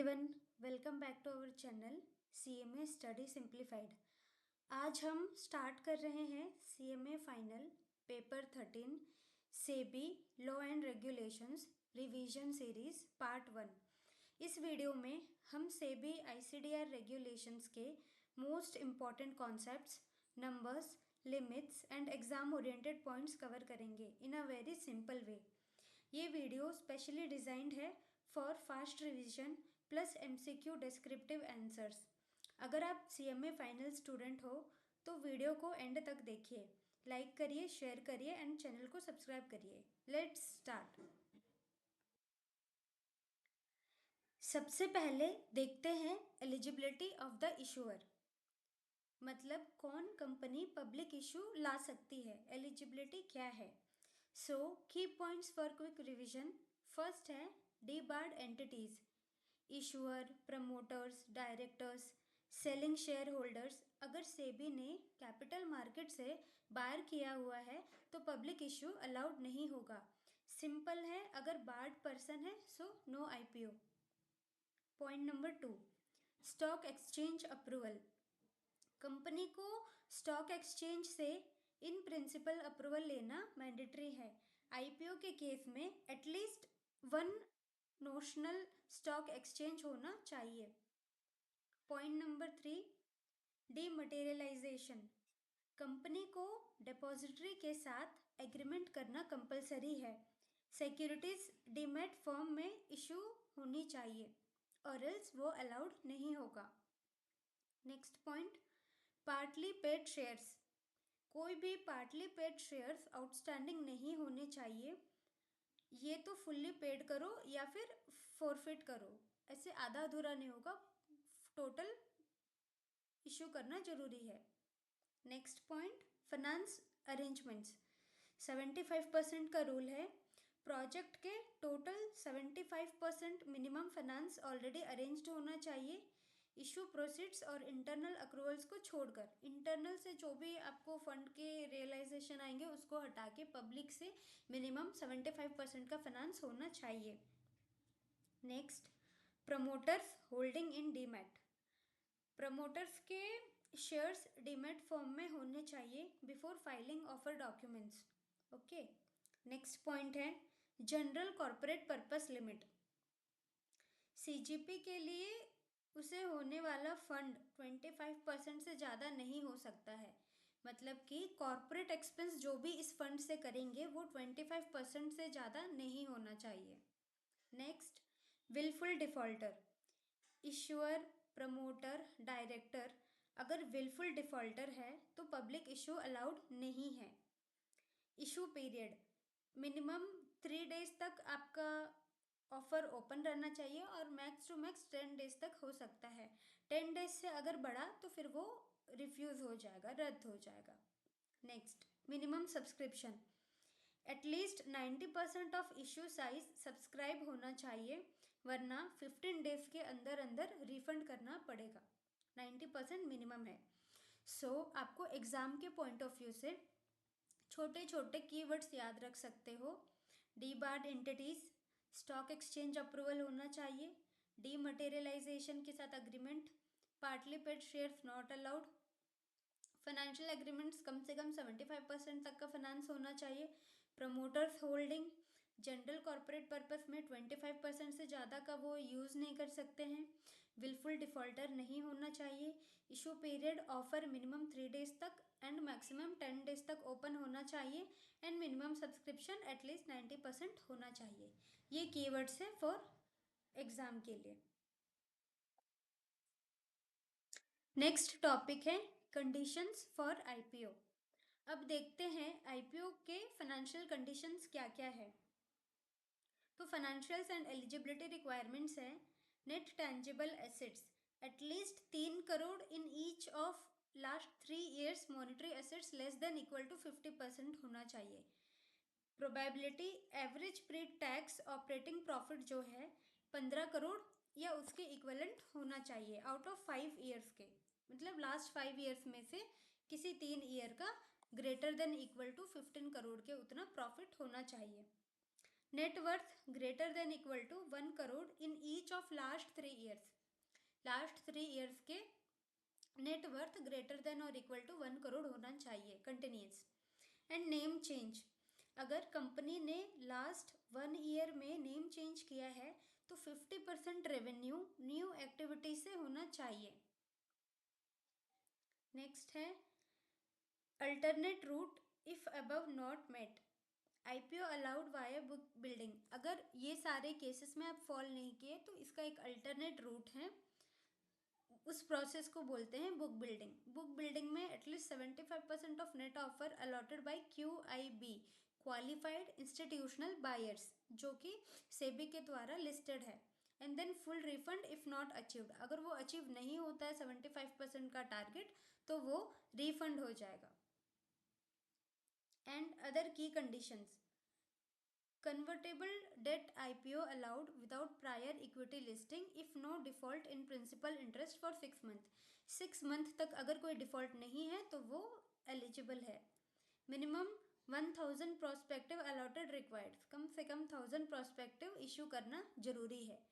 Everyone, welcome back to our channel CMA study simplified. आज हम start कर रहे हैं CMA final paper 13 SEBI law and regulations revision series part 1। इस video में हम सेबी ICDR रेगुलेशंस के most important concepts, numbers, limits and exam oriented points cover करेंगे in a very simple way. ये वीडियो स्पेशली डिज़ाइंड है for fast revision plus MCQ descriptive answers. अगर आप CMA final student हो तो video को and तक देखिए, लाइक करिए, शेयर करिए एंड चैनल को सब्सक्राइब करिए। Let's start. सबसे पहले देखते हैं एलिजिबिलिटी ऑफ द इशूअर, मतलब कौन कंपनी पब्लिक इशू ला सकती है, एलिजिबिलिटी क्या है। So key points for quick revision. First है debarred entities, issuer, promoters, directors, selling share holders. अगर सेबी ने कैपिटल मार्केट से बायर किया हुआ है तो पब्लिक इशू अलाउड नहीं होगा। सिंपल है, अगर बार्ड पर्सन है so no IPO। Point number 2, stock exchange approval. कंपनी को स्टॉक एक्सचेंज से इन प्रिंसिपल अप्रूवल लेना मैंडेटरी है। IPO के केस में एटलीस्ट 1 नोशनल स्टॉक एक्सचेंज होना चाहिए। Point number 3, dematerialisation. कंपनी को डिपॉजिटरी के साथ एग्रीमेंट करना कंपलसरी है। सिक्योरिटीज डीमैट फॉर्म में इशू होनी चाहिए और एल्स वो अलाउड नहीं होगा। Next point, partly paid shares. कोई भी पार्टली पेड शेयर्स आउटस्टैंडिंग नहीं होने चाहिए। ये तो फुल्ली पेड करो या फिर फॉरफिट करो, ऐसे आधा अधूरा नहीं होगा, टोटल इशू करना जरूरी है। Next point, finance arrangements. 75% का रूल है। प्रोजेक्ट के total 75% minimum finance already arranged होना चाहिए। इशू प्रोसीड्स और इंटरनल अक्रूवल्स को छोड़कर, इंटरनल से जो भी आपको फंड के रियलाइजेशन आएंगे उसको हटा के पब्लिक से मिनिमम 75% का फाइनेंस होना चाहिए। Next, promoters holding in demat. Promoters के शेयर्स डीमैट फॉर्म में होने चाहिए before filing offer documents. Okay. Next point है general corporate purpose limit. CGP के लिए उसे होने वाला फंड 25% से ज़्यादा नहीं हो सकता है। मतलब कि कॉर्पोरेट एक्सपेंस जो भी इस फंड से करेंगे वो 25% से ज़्यादा नहीं होना चाहिए। Next, wilful defaulter. Issuer, promoter, director अगर विलफुल डिफॉल्टर है तो पब्लिक इशू अलाउड नहीं है। इशू पीरियड मिनिमम 3 डेज तक आपका ऑफर ओपन रहना चाहिए और मैक्स टू मैक्स 10 डेज तक हो सकता है। 10 डेज से अगर बढ़ा तो फिर वो रिफ्यूज़ हो जाएगा, रद्द हो जाएगा। Next, minimum subscription. At least 90% of issue size subscribe होना चाहिए, वरना 15 डेज के अंदर अंदर रिफंड करना पड़ेगा। 90% मिनिमम है। सो आपको एग्ज़ाम के पॉइंट ऑफ व्यू से छोटे छोटे कीवर्ड्स याद रख सकते हो। Debarred entities, stock exchange approval होना चाहिए, डीमटेरियलाइजेशन के साथ agreement, partly paid shares not allowed, financial agreements कम से कम 75% तक का फाइनेंस होना चाहिए, promoters holding general corporate purpose में 25% से ज़्यादा का वो यूज़ नहीं कर सकते हैं, विलफुल डिफ़ॉल्टर नहीं होना चाहिए, issue period offer minimum 3 days तक एंड मैक्सिमम 10 डेज तक ओपन होना चाहिए एंड मिनिमम सब्सक्रिप्शन एटलीस्ट 90% होना चाहिए। ये कीवर्ड्स है फॉर एग्ज़ाम के लिए। नेक्स्ट टॉपिक है कंडीशंस फॉर IPO। अब देखते हैं IPO के फाइनेंशियल कंडीशंस क्या क्या है। तो फाइनेंशियल्स एंड एलिजिबिलिटी रिक्वायरमेंट्स है net tangible assets at least 3 crore in each of last 3 years, monetary assets less than equal to 50% होना चाहिए। Probability average pre tax operating profit जो है 15 करोड़ या उसके इक्वलेंट होना चाहिए आउट ऑफ 5 ईयर्स के, मतलब लास्ट 5 ईयर्स में से किसी 3 ईयर का greater than equal to 15 crore के उतना प्रॉफिट होना चाहिए। Net worth greater than equal to 1 crore in each of last 3 years. Last 3 years के नेट वर्थ ग्रेटर देन और इक्वल टू 1 करोड़ होना चाहिए कंटिन्यूस। एंड नेम चेंज, अगर कंपनी ने लास्ट 1 ईयर में नेम चेंज किया है तो 50% रेवेन्यू न्यू एक्टिविटी से होना चाहिए। नेक्स्ट है alternate route if above not met, IPO allowed via book building. अगर ये सारे केसेस में आप फॉल नहीं किए तो इसका एक अल्टरनेट रूट है, उस प्रोसेस को बोलते हैं बुक बिल्डिंग। बुक बिल्डिंग में at least 75% of net offer allotted by QIB qualified institutional buyers, जो कि सेबी के द्वारा लिस्टेड है। And then full refund if not achieved, अगर वो अचीव नहीं होता है 75% का टारगेट तो वो रिफंड हो जाएगा। एंड अदर की conditions, convertible debt IPO allowed without prior equity listing if no default in principal interest for 6 month। 6 month तक अगर कोई डिफॉल्ट नहीं है तो वो एलिजिबल है। मिनिमम 1000 प्रोस्पेक्टिव अलॉटेड रिक्वायर्ड, कम से कम 1000 प्रोस्पेक्टिव इशू करना जरूरी है।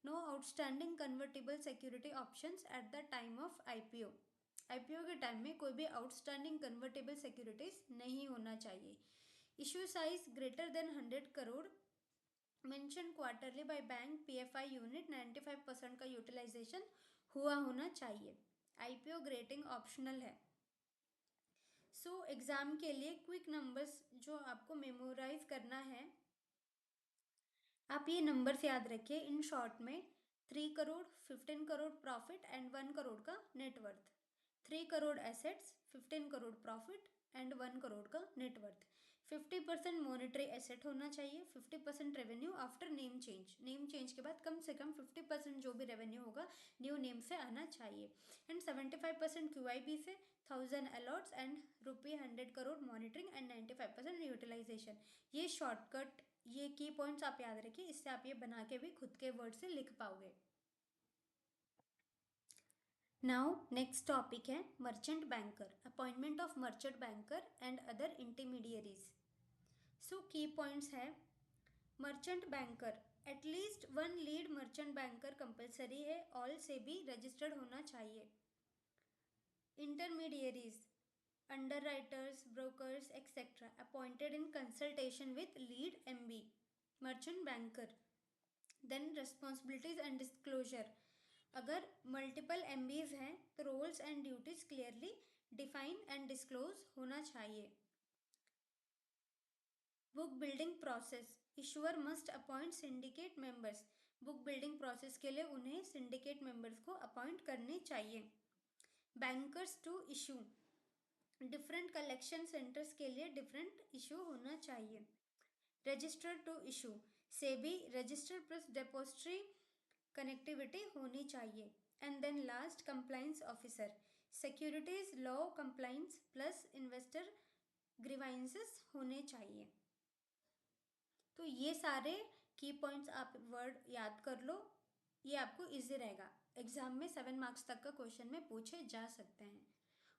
No outstanding convertible security options at the time of IPO, IPO के टाइम में कोई भी आउटस्टैंडिंग कन्वर्टेबल सिक्योरिटीज नहीं होना चाहिए। Issue size greater than 100 crore, mention quarterly by bank PFI unit, 95% का यूटिलाइजेशन हुआ होना चाहिए। IPO ग्रेटिंग ऑप्शनल है। सो एग्जाम के लिए क्विक नंबर्स जो आपको मेमोराइज करना है, आप ये नंबर्स याद रखिए इन शॉर्ट में। 3 करोड़, 15 करोड़ प्रॉफिट एंड 1 करोड़ का net worth. 3 crore assets, 15 crore profit and 1 crore का नेटवर्थ। 50% मॉनेटरी एसेट होना चाहिए, 50% revenue after name change. Name change के बाद कम से कम 50% जो भी रेवेन्यू होगा न्यू नेम से आना चाहिए। एंड 75% QIB से, 1000 allots and ₹100 crore monitoring and 95% utilisation. ये शॉर्टकट, ये की पॉइंट्स आप याद रखिए, इससे आप ये बना के भी खुद के वर्ड से लिख पाओगे। नाउ नेक्स्ट टॉपिक है merchant banker, appointment of merchant banker and other intermediaries. So key points है, merchant banker at least 1 lead merchant banker compulsory है, ऑल से भी रजिस्टर्ड होना चाहिए। Intermediaries underwriters, brokers, etc. appointed in consultation with lead MB, merchant banker. Then responsibilities and disclosure, अगर multiple MBs हैं तो roles and duties clearly define and disclose होना चाहिए। Book building process, issuer must appoint syndicate members, book building process के लिए उन्हें syndicate members को appoint करने चाहिए। Bankers to issue, different collection centres के लिए डिफरेंट इशू होना चाहिए। Register to issue, SEBI register plus depository connectivity होनी चाहिए। And then last compliance officer, securities law compliance plus investor ग्रीवाइंसेस होने चाहिए। तो ये सारे की पॉइंट्स आप वर्ड याद कर लो, ये आपको इजी रहेगा। एग्जाम में 7 मार्क्स तक का क्वेश्चन में पूछे जा सकते हैं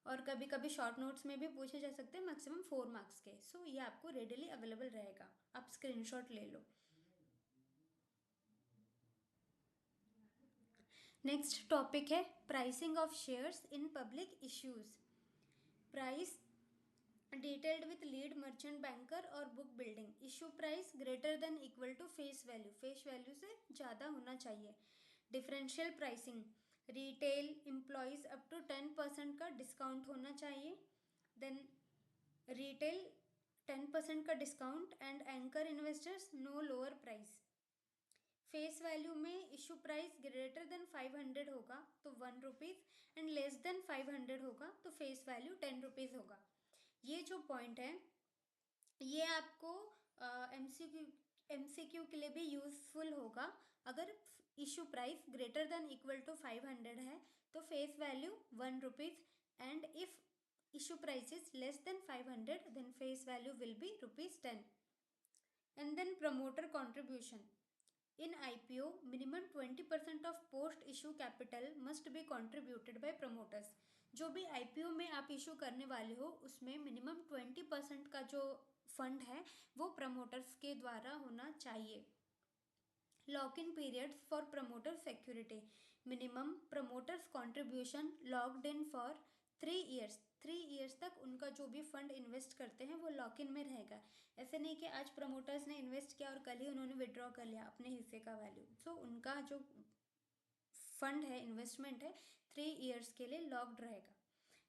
और कभी कभी शॉर्ट नोट्स में भी पूछे जा सकते हैं, मैक्सिमम 4 मार्क्स के। सो ये आपको रेडिली अवेलेबल रहेगा, आप स्क्रीनशॉट ले लो। नेक्स्ट टॉपिक है pricing of shares in public issues. Price detailed with lead merchant banker और book building. Issue price greater than equal to face value, face value से ज़्यादा होना चाहिए। Differential pricing, retail employees up to 10% का discount होना चाहिए। Then retail 10% का discount and anchor investors no lower price. Face value में इशू प्राइस ग्रेटर देन 500 होगा तो 1 रुपीज़ एंड लेस देन 500 होगा तो फेस वैल्यू 10 रुपीज़ होगा। ये जो पॉइंट है ये आपको MCQ के लिए भी यूजफुल होगा। अगर issue price greater than equal to 500 है तो face value 1 rupees and if issue price is less than 500 then face value will be ₹10. And then promoter contribution, in IPO minimum 20% of post issue capital must be contributed by promoters। जो भी IPO में आप issue करने वाले हो उसमें minimum 20% का जो फंड है वो प्रमोटर्स के द्वारा होना चाहिए। Lock in periods for promoter security, minimum promoters contribution locked in for 3 years। 3 years तक उनका जो भी फंड इन्वेस्ट करते हैं वो लॉक इन में रहेगा। ऐसे नहीं कि आज प्रमोटर्स ने इन्वेस्ट किया और कल ही उन्होंने विड्रॉ कर लिया अपने हिस्से का वैल्यू। सो उनका जो फंड है, इन्वेस्टमेंट है, 3 years के लिए लॉक्ड रहेगा।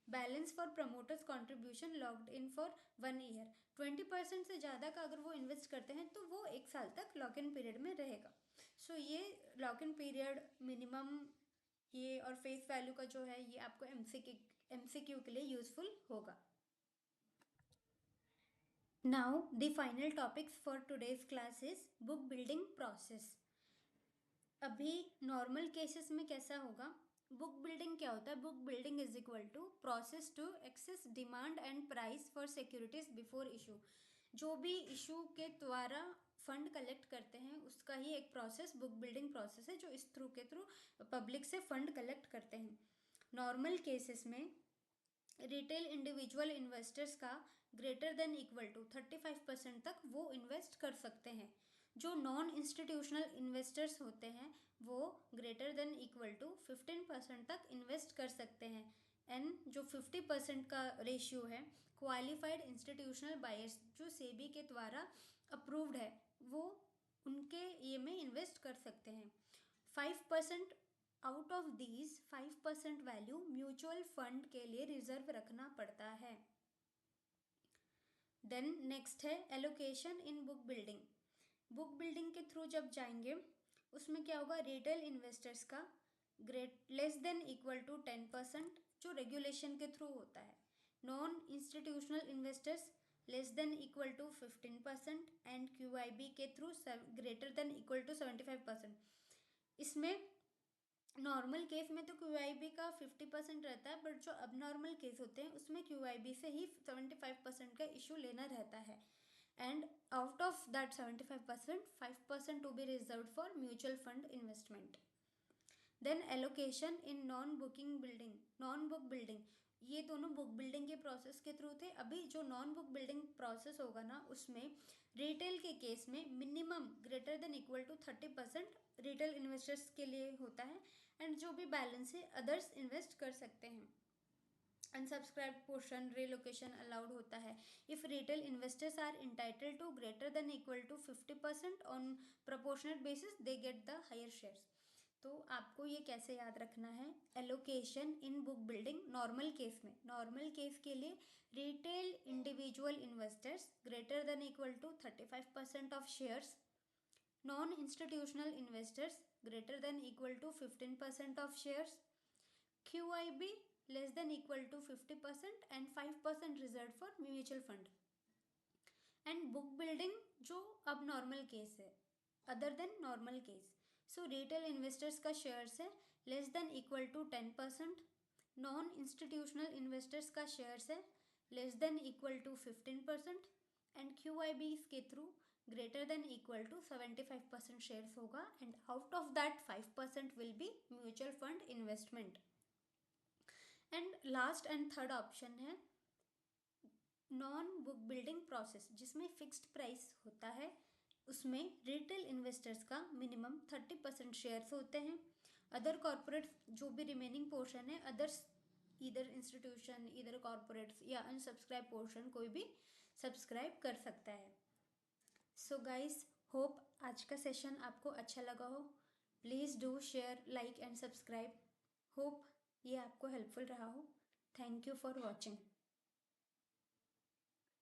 Balance for promoters contribution locked in for 1 year। 20% से ज़्यादा का अगर वो इन्वेस्ट करते हैं तो वो 1 साल तक लॉक इन पीरियड में रहेगा। सो ये लॉक इन पीरियड, मिनिमम ये और फेस वैल्यू का जो है ये आपको एमसीक्यू के लिए यूजफुल होगा। Now the final topics for today's class is book building process. अभी नॉर्मल केसेस में कैसा होगा, बुक बिल्डिंग क्या होता है? Book building is equal to process to access demand and price for securities before issue. जो भी इशू के द्वारा फंड कलेक्ट करते हैं उसका ही एक प्रोसेस बुक बिल्डिंग प्रोसेस है, जो इस के थ्रू पब्लिक से फंड कलेक्ट करते हैं। नॉर्मल केसेस में रिटेल इंडिविजुअल इन्वेस्टर्स का ग्रेटर देन इक्वल टू 35% तक वो इन्वेस्ट कर सकते हैं। जो नॉन इंस्टीट्यूशनल इन्वेस्टर्स होते हैं वो ग्रेटर देन इक्वल टू 15% तक इन्वेस्ट कर सकते हैं। एंड जो 50% का रेशियो है, क्वालिफाइड इंस्टीट्यूशनल बायर्स जो सेबी के द्वारा अप्रूव्ड है वो उनके ये में इन्वेस्ट कर सकते हैं। 5% out of these 5% value mutual fund के लिए रिजर्व रखना पड़ता है। देन नेक्स्ट है allocation in book building. Book building के थ्रू जब जाएंगे उसमें क्या होगा, रिटेल इन्वेस्टर्स का लेस देन इक्वल टू 10% जो रेगुलेशन के थ्रू होता है। Non institutional investors less than equal to 15% and QIB के through greater than equal to 75%। इसमें नॉर्मल केस में तो QIB का 50% रहता है, बट जो अब नॉर्मल केस होते हैं उसमें QIB से ही 75% का इशू लेना रहता है। And out of that 75%, 5% to be reserve for mutual fund investment. Then allocation in non booking building, non book building, ये दोनों बुक बिल्डिंग के प्रोसेस के थ्रू थे। अभी जो नॉन बुक बिल्डिंग प्रोसेस होगा ना उसमें रिटेल के केस में minimum greater than equal to 30% retail investors के लिए होता है एंड जो भी बैलेंस है अदर्स इन्वेस्ट कर सकते हैं। अनसब्सक्राइब पोर्शन रिलोकेशन अलाउड होता है। If retail investors are entitled to greater than equal to 50% on proportional basis they get the higher shares. तो आपको ये कैसे याद रखना है, allocation in book building normal case में, नॉर्मल केस के लिए retail individual investors greater than equal to 35% of shares, non institutional investors greater than equal to 15% of shares, QIB less than equal to 50% and 5% reserved for mutual fund। And book building जो अब normal case है, other than normal case, so retail investors का shares है less than equal to 10%, non institutional investors का shares है less than equal to 15% and QIB के through greater than equal to 75% shares होगा and out of that 5% will be mutual fund investment। and last and third option है non book building process, जिसमें fixed price होता है, उसमें retail investors का minimum 30% shares होते हैं। अदर कॉर्पोरेट जो भी रिमेनिंग पोर्शन है, अदर्स इधर इंस्टीट्यूशन इधर कॉर्पोरेट्स या अनसब्सक्राइब पोर्शन कोई भी सब्सक्राइब कर सकता है। सो गाइज होप आज का सेशन आपको अच्छा लगा हो। Please do share, like and subscribe. Hope ये आपको हेल्पफुल रहा हो। Thank you for watching.